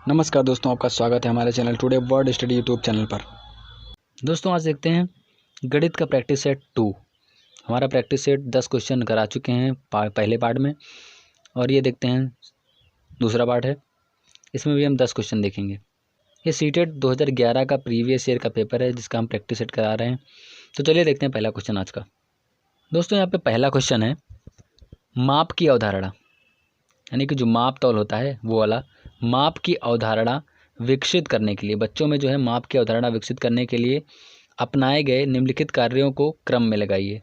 नमस्कार दोस्तों, आपका स्वागत है हमारे channel today word study YouTube channel पर। दोस्तों आज देखते हैं गणित का प्रैक्टिस सेट 2। हमारा प्रैक्टिस सेट 10 क्वेश्चन करा चुके हैं पहले पार्ट में, और ये देखते हैं दूसरा पार्ट है। इसमें भी हम 10 क्वेश्चन देखेंगे। ये सीटेट 2011 का प्रीवियस ईयर का पेपर है जिसका हम प्रैक्टिस सेट करा रहे हैं। तो चलिए देखते हैं पहला क्वेश्चन आज का। दोस्तों यहाँ पे पहला क्वेश्चन है, माप की अवधारणा, यानी कि जो माप तौल होता है वो वाला, माप की अवधारणा विकसित करने के लिए, बच्चों में जो है माप की अवधारणा विकसित करने के लिए अपनाए गए निम्नलिखित कार्यों को क्रम में लगाइए।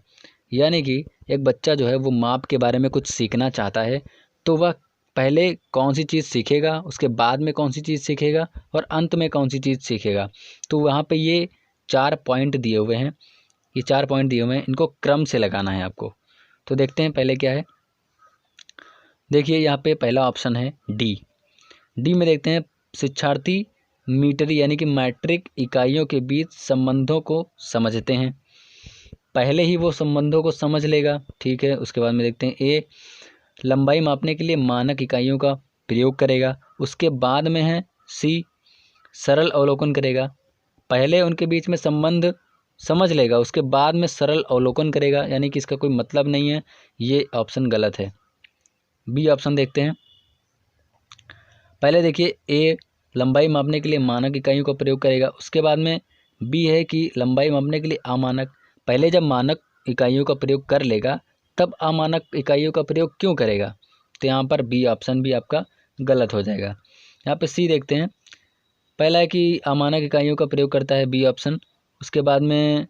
यानी कि एक बच्चा जो है वो माप के बारे में कुछ सीखना चाहता है, तो वह पहले कौन सी चीज़ सीखेगा, उसके बाद में कौन सी चीज़ सीखेगा और अंत में कौन सी चीज़ सीखेगा। तो वहाँ पे ये 4 पॉइंट दिए हुए हैं, ये 4 पॉइंट दिए हुए हैं, इनको क्रम से लगाना है आपको। तो देखते हैं पहले क्या है। देखिए यहाँ पे पहला ऑप्शन है डी में देखते हैं, शिक्षार्थी मीटर यानी कि मैट्रिक इकाइयों के बीच संबंधों को समझते हैं। पहले ही वो संबंधों को समझ लेगा, ठीक है। उसके बाद में देखते हैं ए, लंबाई मापने के लिए मानक इकाइयों का प्रयोग करेगा। उसके बाद में है सी, सरल अवलोकन करेगा। पहले उनके बीच में संबंध समझ लेगा, उसके बाद में सरल अवलोकन करेगा, यानी कि इसका कोई मतलब नहीं है, ये ऑप्शन गलत है। बी ऑप्शन देखते हैं। पहले देखिए ए, लंबाई मापने के लिए मानक इकाइयों का प्रयोग करेगा। उसके बाद में बी है कि लंबाई मापने के लिए अमानक। पहले जब मानक इकाइयों का प्रयोग कर लेगा तब अमानक इकाइयों का प्रयोग क्यों करेगा। तो यहाँ पर बी ऑप्शन भी आपका गलत हो जाएगा। यहाँ पे सी देखते हैं। पहला है कि अमानक इकाइयों का प्रयोग करता है, बी ऑप्शन। उसके बाद में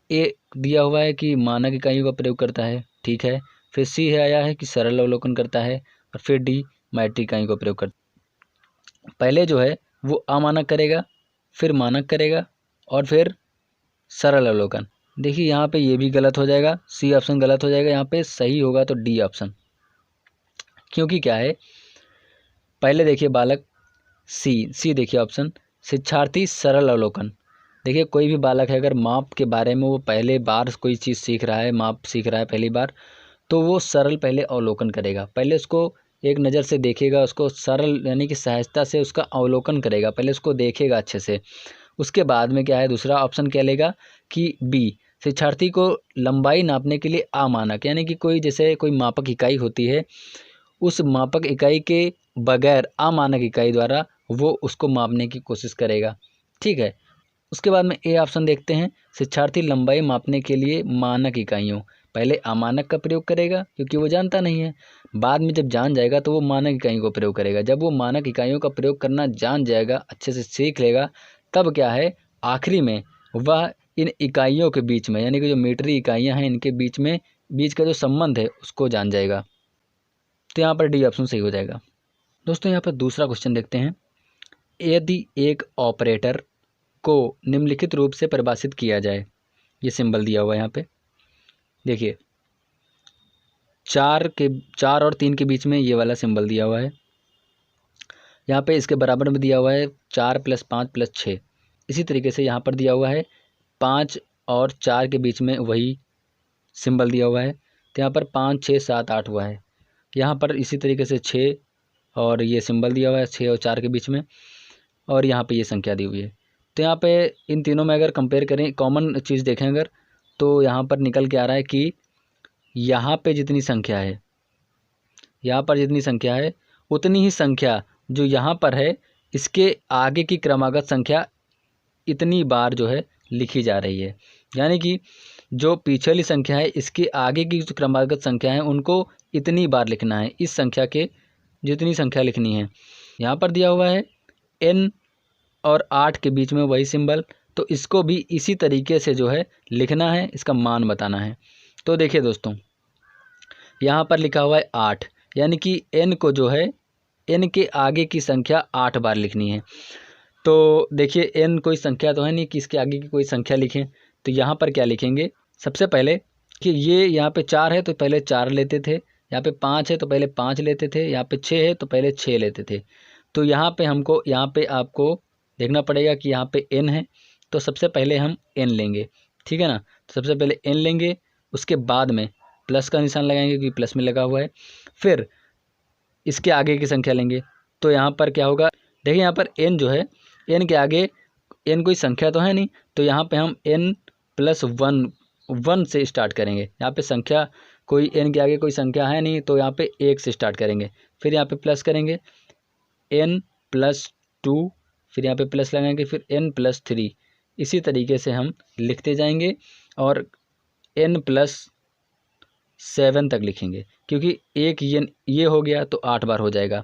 ए दिया हुआ है कि मानक इकाइयों का प्रयोग करता है, ठीक है। फिर सी है आया है कि सरल अवलोकन करता है, और फिर डी मैट्रिक इकाइयों का प्रयोग करता है। पहले जो है वो अमानक करेगा, फिर मानक करेगा, और फिर सरल अवलोकन। देखिए यहाँ पे ये भी गलत हो जाएगा, सी ऑप्शन गलत हो जाएगा। यहाँ पे सही होगा तो डी ऑप्शन, क्योंकि क्या है, पहले देखिए बालक सी देखिए ऑप्शन, शिक्षार्थी सरल अवलोकन। देखिए कोई भी बालक है, अगर माप के बारे में वो पहले बार कोई चीज़ सीख रहा है, माप सीख रहा है पहली बार, तो वो सरल पहले अवलोकन करेगा। पहले उसको एक नज़र से देखेगा, उसको सरल यानी कि सहजता से उसका अवलोकन करेगा, पहले उसको देखेगा अच्छे से। उसके बाद में क्या है, दूसरा ऑप्शन क्या लेगा कि बी, शिक्षार्थी को लंबाई नापने के लिए अमानक, यानी कि कोई जैसे कोई मापक इकाई होती है, उस मापक इकाई के बगैर अमानक इकाई द्वारा वो उसको मापने की कोशिश करेगा, ठीक है। उसके बाद में ए ऑप्शन देखते हैं, शिक्षार्थी लंबाई मापने के लिए मानक इकाइयों, पहले अमानक का प्रयोग करेगा क्योंकि वो जानता नहीं है, बाद में जब जान जाएगा तो वो मानक इकाइयों का प्रयोग करेगा। जब वो मानक इकाइयों का प्रयोग करना जान जाएगा, अच्छे से सीख लेगा, तब क्या है, आखिरी में वह इन इकाइयों के बीच में, यानी कि जो मीटरी इकाइयाँ हैं इनके बीच का जो संबंध है उसको जान जाएगा। तो यहाँ पर डी ऑप्शन सही हो जाएगा। दोस्तों यहाँ पर दूसरा क्वेश्चन देखते हैं। यदि एक ऑपरेटर को निम्नलिखित रूप से परिभाषित किया जाए, ये सिंबल दिया हुआ है यहाँ पे, देखिए 4 और 3 के बीच में ये वाला सिंबल दिया हुआ है। यहाँ पे इसके बराबर में दिया हुआ है 4 + 5 + 6। इसी तरीके से यहाँ पर दिया हुआ है 5 और 4 के बीच में वही सिंबल दिया हुआ है। तो यहाँ पर 5, 6, 7, 8 हुआ है। यहाँ पर इसी तरीके से 6 और ये सिंबल दिया हुआ है 6 और 4 के बीच में, और यहाँ पे ये संख्या दी हुई है। तो यहाँ पे इन तीनों में अगर कंपेयर करें, कॉमन चीज़ देखें अगर, तो यहाँ पर निकल के आ रहा है कि यहाँ पे जितनी संख्या है, यहाँ पर जितनी संख्या है उतनी ही संख्या जो यहाँ पर है, इसके आगे की क्रमागत संख्या इतनी बार जो है लिखी जा रही है। यानी कि जो पिछली संख्या है इसके आगे की जो क्रमागत संख्या है उनको इतनी बार लिखना है, इस संख्या के जितनी संख्या लिखनी है। यहाँ पर दिया हुआ है n और 8 के बीच में वही सिंबल, तो इसको भी इसी तरीके से जो है लिखना है, इसका मान बताना है। तो देखिए दोस्तों, यहाँ पर लिखा हुआ है 8, यानी कि n को जो है, n के आगे की संख्या 8 बार लिखनी है। तो देखिए n कोई संख्या तो है नहीं कि इसके आगे की कोई संख्या लिखें। तो यहाँ पर क्या लिखेंगे, सबसे पहले कि ये यहाँ पे 4 है तो पहले 4 लेते थे, यहाँ पे 5 है तो पहले 5 लेते थे, यहाँ पे 6 है तो पहले 6 लेते थे। तो यहाँ पे आपको देखना पड़ेगा कि यहाँ पे n है, तो सबसे पहले हम n लेंगे, ठीक है ना। तो सबसे पहले n लेंगे, उसके बाद में प्लस का निशान लगाएंगे क्योंकि प्लस में लगा हुआ है, फिर इसके आगे की संख्या लेंगे। तो यहाँ पर क्या होगा, देखिए यहाँ पर n जो है, n के आगे n कोई संख्या तो है नहीं, तो यहाँ पे हम n+1 से स्टार्ट करेंगे। यहाँ पे संख्या कोई n के आगे कोई संख्या है नहीं, तो यहाँ पे 1 से स्टार्ट करेंगे, फिर यहाँ पे प्लस करेंगे n+2, फिर यहाँ पे प्लस लगाएंगे, फिर n+3। इसी तरीके से हम लिखते जाएंगे और n+7 तक लिखेंगे, क्योंकि एक ये हो गया तो 8 बार हो जाएगा।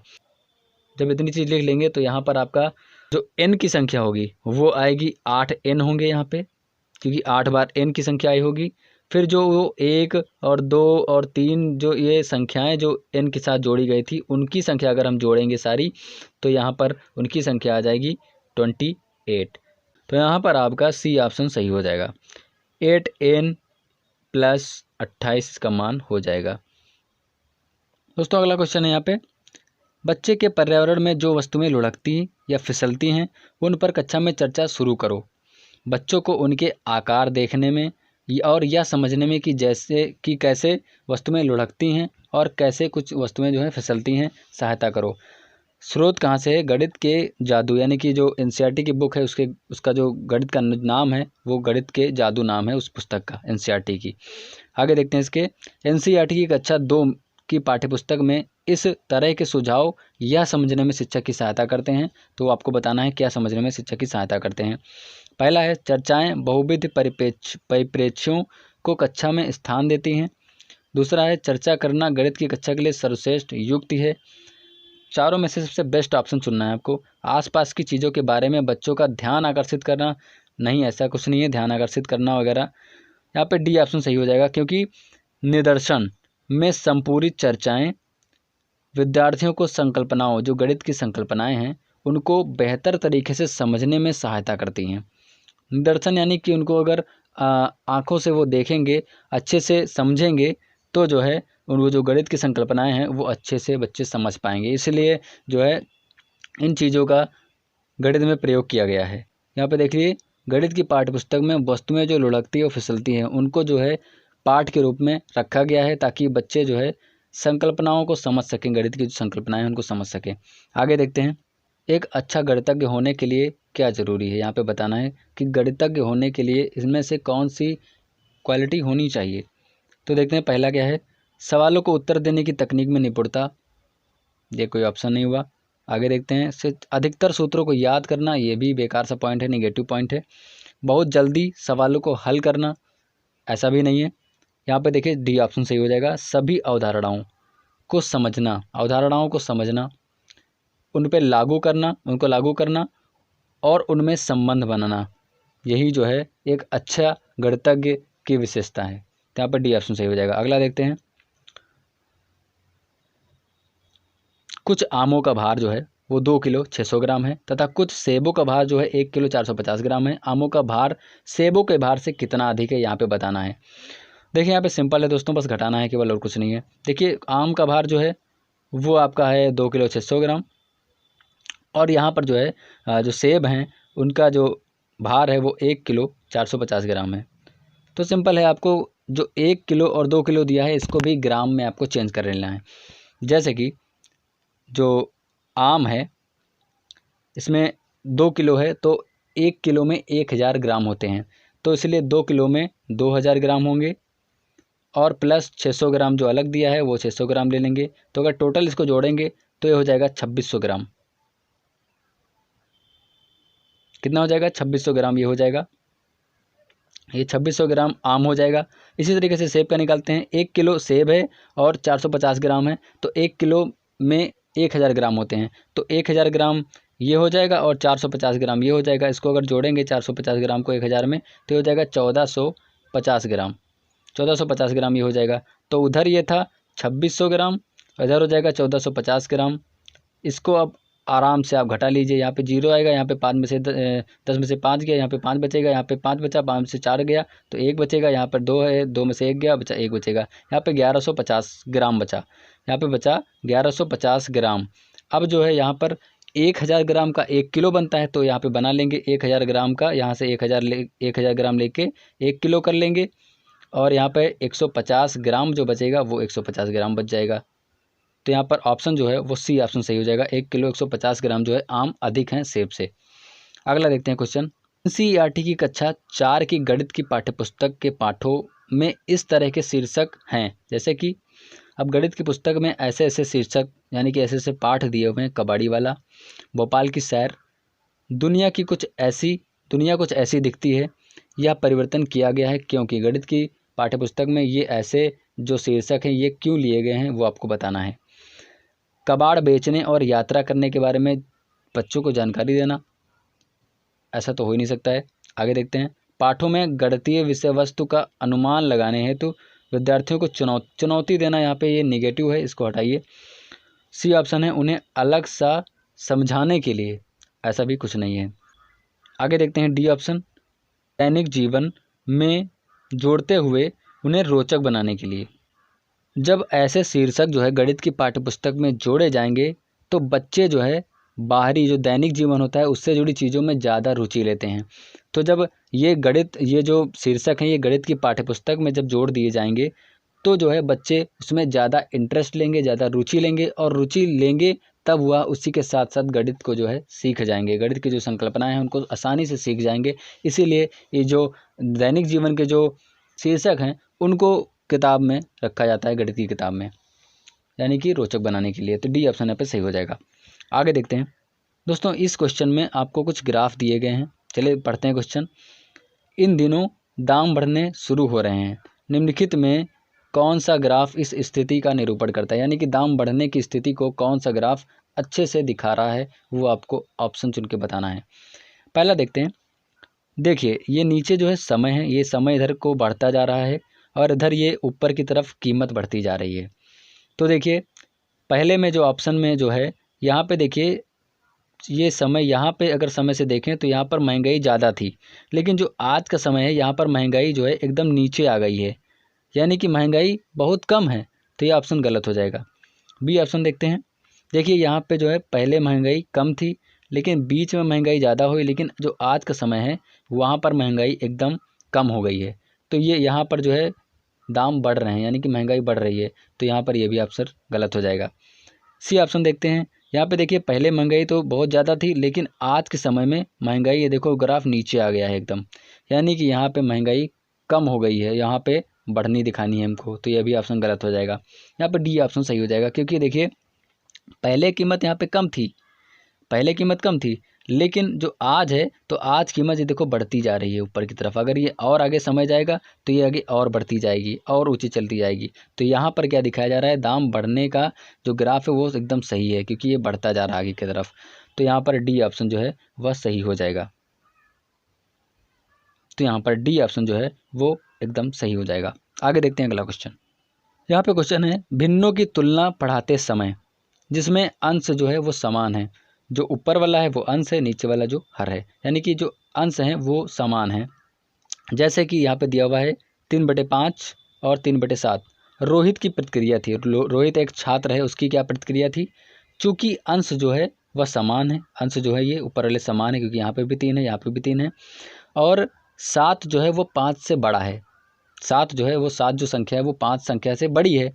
जब इतनी चीज़ लिख लेंगे तो यहाँ पर आपका जो n की संख्या होगी वो आएगी 8n होंगे यहाँ पे, क्योंकि 8 बार n की संख्या आई होगी। फिर जो वो 1 और 2 और 3 जो ये संख्याएं जो n के साथ जोड़ी गई थी, उनकी संख्या अगर हम जोड़ेंगे सारी, तो यहाँ पर उनकी संख्या आ जाएगी 28। तो यहाँ पर आपका सी ऑप्शन सही हो जाएगा। 8n+28 इसका मान हो जाएगा। दोस्तों अगला क्वेश्चन है यहाँ पे, बच्चे के पर्यावरण में जो वस्तुएं लुढ़कती या फिसलती हैं उन पर कक्षा में चर्चा शुरू करो। बच्चों को उनके आकार देखने में और यह समझने में कि जैसे कि कैसे वस्तुएं लुढ़कती हैं और कैसे कुछ वस्तुएं जो हैं फिसलती हैं सहायता करो। स्रोत कहाँ से है? गणित के जादू, यानी कि जो एनसीईआरटी की बुक है उसका जो गणित का नाम है वो गणित के जादू नाम है उस पुस्तक का, एनसीईआरटी की। आगे देखते हैं इसके, एनसीईआरटी की कक्षा 2 की पाठ्यपुस्तक में इस तरह के सुझाव यह समझने में शिक्षक की सहायता करते हैं। तो आपको बताना है क्या समझने में शिक्षक की सहायता करते हैं। पहला है, चर्चाएं बहुविध परिप्रेक्ष्यों को कक्षा में स्थान देती हैं। दूसरा है, चर्चा करना गणित की कक्षा के लिए सर्वश्रेष्ठ युक्ति है। चारों में से सबसे बेस्ट ऑप्शन चुनना है आपको। आसपास की चीज़ों के बारे में बच्चों का ध्यान आकर्षित करना, नहीं ऐसा कुछ नहीं है ध्यान आकर्षित करना वगैरह। यहाँ पे डी ऑप्शन सही हो जाएगा, क्योंकि निदर्शन में संपूरित चर्चाएं विद्यार्थियों को संकल्पनाओं, जो गणित की संकल्पनाएं हैं उनको बेहतर तरीके से समझने में सहायता करती हैं। निदर्शन यानी कि उनको अगर आँखों से वो देखेंगे, अच्छे से समझेंगे, तो जो है उनको जो गणित की संकल्पनाएं हैं वो अच्छे से बच्चे समझ पाएंगे। इसलिए जो है इन चीज़ों का गणित में प्रयोग किया गया है। यहाँ पे देखिए, गणित की पाठ्यपुस्तक में वस्तुएं जो लुढ़कती और फिसलती हैं उनको जो है पाठ के रूप में रखा गया है, ताकि बच्चे जो है संकल्पनाओं को समझ सकें, गणित की जो संकल्पनाएं हैं उनको समझ सकें। आगे देखते हैं, एक अच्छा गणितज्ञ होने के लिए क्या ज़रूरी है। यहाँ पे बताना है कि गणितज्ञ होने के लिए इसमें से कौन सी क्वालिटी होनी चाहिए। तो देखते हैं, पहला क्या है, सवालों को उत्तर देने की तकनीक में निपुणता, ये कोई ऑप्शन नहीं हुआ। आगे देखते हैं, अधिकतर सूत्रों को याद करना, ये भी बेकार सा पॉइंट है, नेगेटिव पॉइंट है। बहुत जल्दी सवालों को हल करना, ऐसा भी नहीं है। यहाँ पे देखिए डी ऑप्शन सही हो जाएगा। सभी अवधारणाओं को समझना, उन पर उनको लागू करना और उनमें संबंध बनाना, यही जो है एक अच्छा गणितज्ञ की विशेषता है। तो यहाँ पर डी ऑप्शन सही हो जाएगा। अगला देखते हैं, कुछ आमों का भार जो है वो 2 किलो 600 ग्राम है तथा कुछ सेबों का भार जो है 1 किलो 450 ग्राम है। आमों का भार सेबों के भार से कितना अधिक है, यहाँ पे बताना है। देखिए यहाँ पे सिंपल है दोस्तों, बस घटाना है केवल और कुछ नहीं है। देखिए आम का भार जो है वो आपका है 2 किलो 600 ग्राम, और यहाँ पर जो है जो सेब हैं उनका जो भार है वो 1 किलो 450 ग्राम है। तो सिंपल है, आपको जो 1 किलो और 2 किलो दिया है इसको भी ग्राम में आपको चेंज कर लेना है। जैसे कि जो आम है इसमें 2 किलो है तो 1 किलो में 1000 ग्राम होते हैं, तो इसलिए 2 किलो में 2000 ग्राम होंगे, और प्लस 600 ग्राम जो अलग दिया है वो 600 ग्राम ले लेंगे। तो अगर टोटल इसको जोड़ेंगे तो ये हो जाएगा 2600 ग्राम। कितना हो जाएगा? 2600 ग्राम ये हो जाएगा। ये 2600 ग्राम आम हो जाएगा। इसी तरीके से सेब का निकालते हैं। 1 किलो सेब है और 450 ग्राम है, तो 1 किलो में 1000 ग्राम होते हैं, तो 1000 ग्राम ये हो जाएगा और 450 ग्राम ये हो जाएगा। इसको अगर जोड़ेंगे 450 ग्राम को 1000 में तो ये हो जाएगा 1450 ग्राम। 1450 ग्राम ये हो जाएगा। तो उधर ये था 2600 ग्राम, इधर हो जाएगा 1450 ग्राम। इसको अब आराम से आप घटा लीजिए। यहाँ पे 0 आएगा, यहाँ पे 5 में से 10 में से 5 गया, यहाँ पे 5 बचेगा, यहाँ पे 5 बचा, 5 में से 4 गया तो 1 बचेगा, यहाँ पर 2 है, 2 में से 1 गया, बचा 1 बचेगा। यहाँ पे 1150 ग्राम बचा, यहाँ पे बचा 1150 ग्राम। अब जो है यहाँ पर 1000 ग्राम का 1 किलो बनता है, तो यहाँ पे बना लेंगे 1000 ग्राम का, यहाँ से 1000 ग्राम लेके 1 किलो कर लेंगे, और यहाँ पे 150 ग्राम जो बचेगा वो 150 ग्राम बच जाएगा। तो यहाँ पर ऑप्शन जो है वो सी ऑप्शन सही हो जाएगा। 1 किलो 150 ग्राम जो है आम अधिक हैं सेब से। अगला देखते हैं क्वेश्चन। एनसीईआरटी की कक्षा 4 की गणित की पाठ्यपुस्तक के पाठों में इस तरह के शीर्षक हैं, जैसे कि अब गणित की पुस्तक में ऐसे ऐसे शीर्षक यानी कि ऐसे ऐसे पाठ दिए हुए हैं। कबाड़ी वाला, भोपाल की सैर, दुनिया कुछ ऐसी दिखती है, यह परिवर्तन किया गया है क्योंकि गणित की पाठ्यपुस्तक में ये ऐसे जो शीर्षक हैं ये क्यों लिए गए हैं वो आपको बताना है। कबाड़ बेचने और यात्रा करने के बारे में बच्चों को जानकारी देना, ऐसा तो हो ही नहीं सकता है। आगे देखते हैं। पाठों में गणितीय विषय वस्तु का अनुमान लगाने हेतु विद्यार्थियों को चुनौती देना, यहाँ पे ये निगेटिव है, इसको हटाइए। सी ऑप्शन है उन्हें अलग सा समझाने के लिए, ऐसा भी कुछ नहीं है। आगे देखते हैं डी ऑप्शन, दैनिक जीवन में जोड़ते हुए उन्हें रोचक बनाने के लिए। जब ऐसे शीर्षक जो है गणित की पाठ्यपुस्तक में जोड़े जाएंगे तो बच्चे जो है बाहरी जो दैनिक जीवन होता है उससे जुड़ी चीज़ों में ज़्यादा रुचि लेते हैं। तो जब ये जो शीर्षक हैं ये गणित की पाठ्यपुस्तक में जब जोड़ दिए जाएंगे तो जो है बच्चे उसमें ज़्यादा इंटरेस्ट लेंगे, ज़्यादा रुचि लेंगे, और रुचि लेंगे तब वह उसी के साथ साथ गणित को जो है सीख जाएंगे। गणित की जो संकल्पनाएं हैं उनको आसानी से सीख जाएंगे। इसीलिए ये जो दैनिक जीवन के जो शीर्षक हैं उनको किताब में रखा जाता है, गणित की किताब में, यानी कि रोचक बनाने के लिए। तो डी ऑप्शन यहाँ पे सही हो जाएगा। आगे देखते हैं दोस्तों, इस क्वेश्चन में आपको कुछ ग्राफ दिए गए हैं। चलिए पढ़ते हैं क्वेश्चन। इन दिनों दाम बढ़ने शुरू हो रहे हैं, निम्नलिखित में कौन सा ग्राफ इस स्थिति का निरूपण करता है, यानी कि दाम बढ़ने की स्थिति को कौन सा ग्राफ अच्छे से दिखा रहा है वो आपको ऑप्शन चुन के बताना है। पहला देखते हैं। देखिए ये नीचे जो है समय है, ये समय इधर को बढ़ता जा रहा है और इधर ये ऊपर की तरफ कीमत बढ़ती जा रही है। तो देखिए पहले में जो ऑप्शन में जो है यहाँ पे देखिए ये समय, यहाँ पे अगर समय से देखें तो यहाँ पर महंगाई ज़्यादा थी, लेकिन जो आज का समय है यहाँ पर महंगाई जो है एकदम नीचे आ गई है, यानी कि महंगाई बहुत कम है। तो ये ऑप्शन गलत हो जाएगा। बी ऑप्शन देखते हैं। देखिए यहाँ पे जो है पहले महंगाई कम थी लेकिन बीच में महंगाई ज़्यादा हुई, लेकिन जो आज का समय है वहाँ पर महंगाई एकदम कम हो गई है। तो ये यहाँ पर जो है दाम बढ़ रहे हैं, यानी कि महंगाई बढ़ रही है। तो यहाँ पर ये भी ऑप्शन गलत हो जाएगा। सी ऑप्शन देखते हैं। यहाँ पे देखिए पहले महंगाई तो बहुत ज़्यादा थी लेकिन आज के समय में महंगाई, ये देखो ग्राफ नीचे आ गया है एकदम, यानी कि यहाँ पे महंगाई कम हो गई है, यहाँ पे बढ़नी दिखानी है हमको। तो ये भी ऑप्शन गलत हो जाएगा। यहाँ पर डी ऑप्शन सही हो जाएगा, क्योंकि देखिए पहले कीमत यहाँ पे कम थी, पहले कीमत कम थी, लेकिन जो आज है तो आज कीमत ये देखो बढ़ती जा रही है ऊपर की तरफ। अगर ये और आगे समय जाएगा तो ये आगे और बढ़ती जाएगी और ऊंची चलती जाएगी। तो यहाँ पर क्या दिखाया जा रहा है, दाम बढ़ने का जो ग्राफ है वो एकदम सही है, क्योंकि ये बढ़ता जा रहा है आगे की तरफ। तो यहाँ पर डी ऑप्शन जो है वह सही हो जाएगा। तो यहाँ पर डी ऑप्शन जो है वो एकदम सही हो जाएगा। आगे देखते हैं अगला क्वेश्चन। यहाँ पे क्वेश्चन है, भिन्नों की तुलना पढ़ाते समय जिसमें अंश जो है वो समान है, जो ऊपर वाला है वो अंश है, नीचे वाला जो हर है, यानी कि जो अंश हैं वो समान है। जैसे कि यहाँ पे दिया हुआ है 3/5 और 3/7। रोहित की प्रतिक्रिया थी, रोहित एक छात्र है, उसकी क्या प्रतिक्रिया थी, चूँकि अंश जो है वह समान है, अंश जो है ये ऊपर वाले समान है, क्योंकि यहाँ पे भी 3 है यहाँ पे भी 3 है, और 7 जो है वो 5 से बड़ा है। 7 जो है वो 7 जो संख्या है वो 5 संख्या से बड़ी है।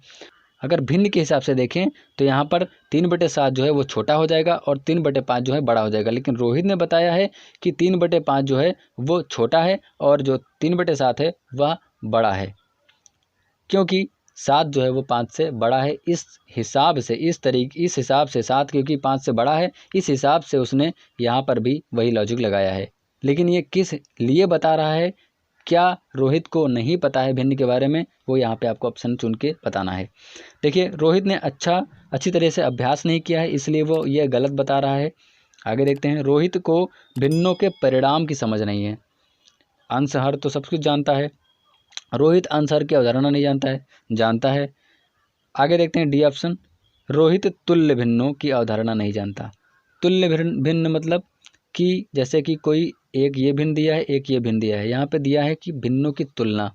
अगर भिन्न के हिसाब से देखें तो यहाँ पर 3/7 जो है वो छोटा हो जाएगा और 3/5 जो है बड़ा हो जाएगा, लेकिन रोहित ने बताया है कि 3/5 जो है वो छोटा है और जो 3/7 है वह बड़ा है, क्योंकि 7 जो है वो 5 से बड़ा है। इस हिसाब से इस हिसाब से 7 क्योंकि 5 से बड़ा है, इस हिसाब से उसने यहाँ पर भी वही लॉजिक लगाया है। लेकिन ये किस लिए बता रहा है, क्या रोहित को नहीं पता है भिन्न के बारे में, वो यहाँ पे आपको ऑप्शन चुन के बताना है। देखिए रोहित ने अच्छी तरह से अभ्यास नहीं किया है, इसलिए वो ये गलत बता रहा है। आगे देखते हैं। रोहित को भिन्नों के परिणाम की समझ नहीं है। अंश हर तो सब कुछ जानता है, रोहित अंश हर की अवधारणा नहीं जानता है। आगे देखते हैं डी ऑप्शन, रोहित तुल्य भिन्नों की अवधारणा नहीं जानता। तुल्य भिन्न मतलब कि जैसे कि कोई एक ये भिन्न दिया है एक ये भिन्न दिया है, यहाँ पे दिया है कि भिन्नों की तुलना।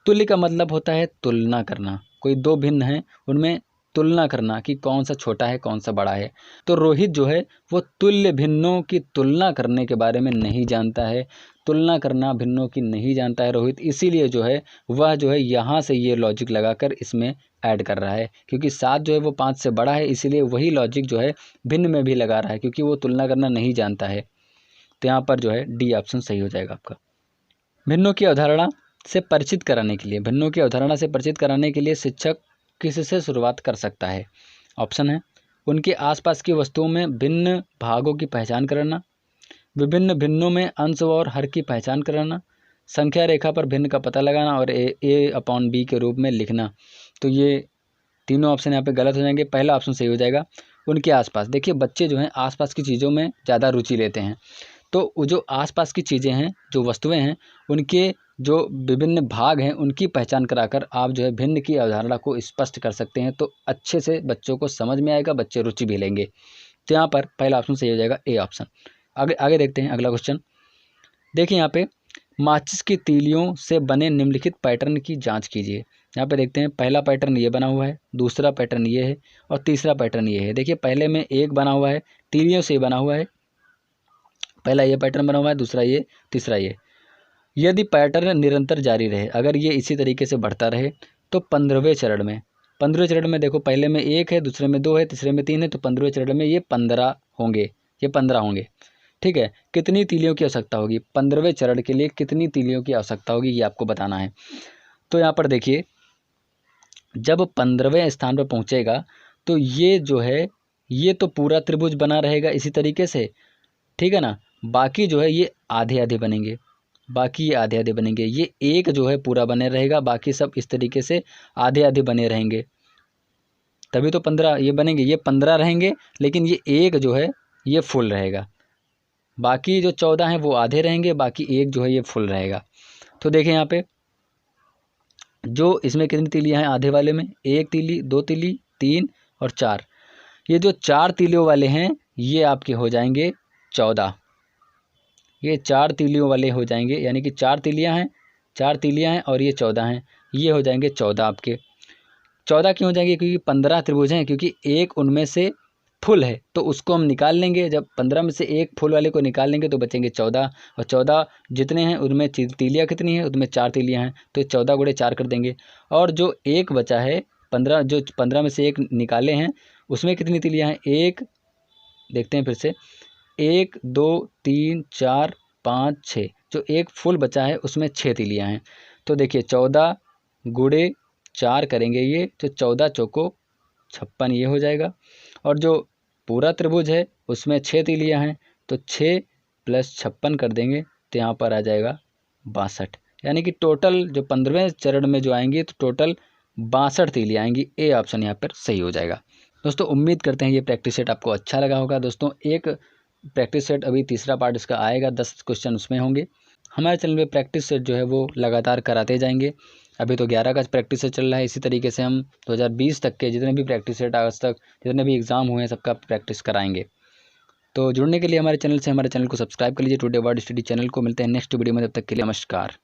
तुल्य का मतलब होता है तुलना करना, कोई दो भिन्न हैं उनमें तुलना करना कि कौन सा छोटा है कौन सा बड़ा है। तो रोहित जो है वो तुल्य भिन्नों की तुलना करने के बारे में नहीं जानता है। तुलना करना भिन्नों की नहीं जानता है रोहित, इसीलिए जो है वह जो है यहाँ से ये लॉजिक लगाकर इसमें ऐड कर रहा है, क्योंकि 7 जो है वो 5 से बड़ा है, इसीलिए वही लॉजिक जो है भिन्न में भी लगा रहा है, क्योंकि वो तुलना करना नहीं जानता है। तो यहाँ पर जो है डी ऑप्शन सही हो जाएगा आपका। भिन्नों की अवधारणा से परिचित कराने के लिए, भिन्नों की अवधारणा से परिचित कराने के लिए शिक्षक किससे शुरुआत कर सकता है? ऑप्शन है उनके आसपास की वस्तुओं में भिन्न भागों की पहचान कराना, विभिन्न भिन्नों में अंश और हर की पहचान कराना, संख्या रेखा पर भिन्न का पता लगाना और ए अपॉन बी के रूप में लिखना। तो ये तीनों ऑप्शन यहाँ पे गलत हो जाएंगे, पहला ऑप्शन सही हो जाएगा उनके आसपास। देखिए बच्चे जो हैं आसपास की चीज़ों में ज़्यादा रुचि लेते हैं, तो वो जो आसपास की चीज़ें हैं, जो वस्तुएं हैं, उनके जो विभिन्न भाग हैं उनकी पहचान कराकर आप जो है भिन्न की अवधारणा को स्पष्ट कर सकते हैं, तो अच्छे से बच्चों को समझ में आएगा, बच्चे रुचि भी लेंगे। तो यहाँ पर पहला ऑप्शन सही हो जाएगा, ए ऑप्शन। आगे देखते हैं अगला क्वेश्चन। देखिए यहाँ पे माचिस की तीलियों से बने निम्नलिखित पैटर्न की जांच कीजिए। यहाँ पे देखते हैं पहला पैटर्न ये बना हुआ है, दूसरा पैटर्न ये है और तीसरा पैटर्न ये है। देखिए पहले में एक बना हुआ है, तीलियों से बना हुआ है, पहला ये पैटर्न बना हुआ है, दूसरा ये, तीसरा ये। यदि पैटर्न निरंतर जारी रहे, अगर ये इसी तरीके से बढ़ता रहे, तो 15वें चरण में देखो पहले में 1 है, दूसरे में 2 है, तीसरे में 3 है, तो 15वें चरण में ये 15 होंगे, ये 15 होंगे। ठीक है, कितनी तीलियों की आवश्यकता होगी? 15वें चरण के लिए कितनी तीलियों की आवश्यकता होगी ये आपको बताना है। तो यहाँ पर देखिए जब 15वें स्थान पर पहुँचेगा तो ये जो है ये तो पूरा त्रिभुज बना रहेगा इसी तरीके से, ठीक है ना। बाकी जो है ये आधे आधे बनेंगे, बाकी ये आधे आधे बनेंगे, ये एक जो है पूरा बने रहेगा, बाकी सब इस तरीके से आधे आधे बने रहेंगे, तभी तो 15 ये बनेंगे। ये 15 रहेंगे लेकिन ये एक जो है ये फुल रहेगा, बाकी जो 14 हैं वो आधे रहेंगे, बाकी एक जो है ये फुल रहेगा। तो देखें यहाँ पे जो इसमें कितनी तीलियाँ हैं आधे वाले में? 1 तीली, 2 तीली, 3 और 4। ये जो 4 तीलियों वाले हैं ये आपके हो जाएंगे 14, ये 4 तीलियों वाले हो जाएंगे, यानी कि 4 तीलियाँ हैं, 4 तीलियाँ हैं और ये 14 हैं, ये हो जाएंगे 14 आपके। 14 क्यों हो जाएंगे? क्योंकि 15 त्रिभुज हैं, क्योंकि एक उनमें से फुल है तो उसको हम निकाल लेंगे। जब 15 में से एक फुल वाले को निकाल लेंगे तो बचेंगे 14, और 14 जितने हैं उनमें तीलियाँ कितनी हैं? उनमें 4 तीलियाँ हैं, तो 14 गुणे 4 कर देंगे। और जो एक बचा है 15, जो 15 में से एक निकाले हैं उसमें कितनी तीलियाँ हैं? एक, देखते हैं फिर से, 1 2 3 4 5 6, जो एक फुल बचा है उसमें 6 तीलियाँ हैं। तो देखिए 14 गुणे 4 करेंगे ये, तो 14 चौको 56 ये हो जाएगा। और जो पूरा त्रिभुज है उसमें 6 तीलियाँ हैं, तो 6 + 56 कर देंगे तो यहाँ पर आ जाएगा 62, यानी कि टोटल जो 15वें चरण में जो आएंगी तो टोटल 62 तीलियाँ आएंगी। ए ऑप्शन यहाँ पर सही हो जाएगा। दोस्तों उम्मीद करते हैं ये प्रैक्टिस सेट आपको अच्छा लगा होगा। दोस्तों एक प्रैक्टिस सेट अभी तीसरा पार्ट इसका आएगा, 10 क्वेश्चन उसमें होंगे। हमारे चैनल में प्रैक्टिस सेट जो है वो लगातार कराते जाएंगे। अभी तो 11 का प्रैक्टिस सेट चल रहा है, इसी तरीके से हम 2020 तक के जितने भी प्रैक्टिस सेट आज तक जितने भी एग्ज़ाम हुए हैं सबका प्रैक्टिस कराएंगे। तो जुड़ने के लिए हमारे चैनल को सब्सक्राइब कर लीजिए, टुडे वर्ड स्टडी चैनल को। मिलते हैं नेक्स्ट वीडियो में, तब तक के लिए नमस्कार।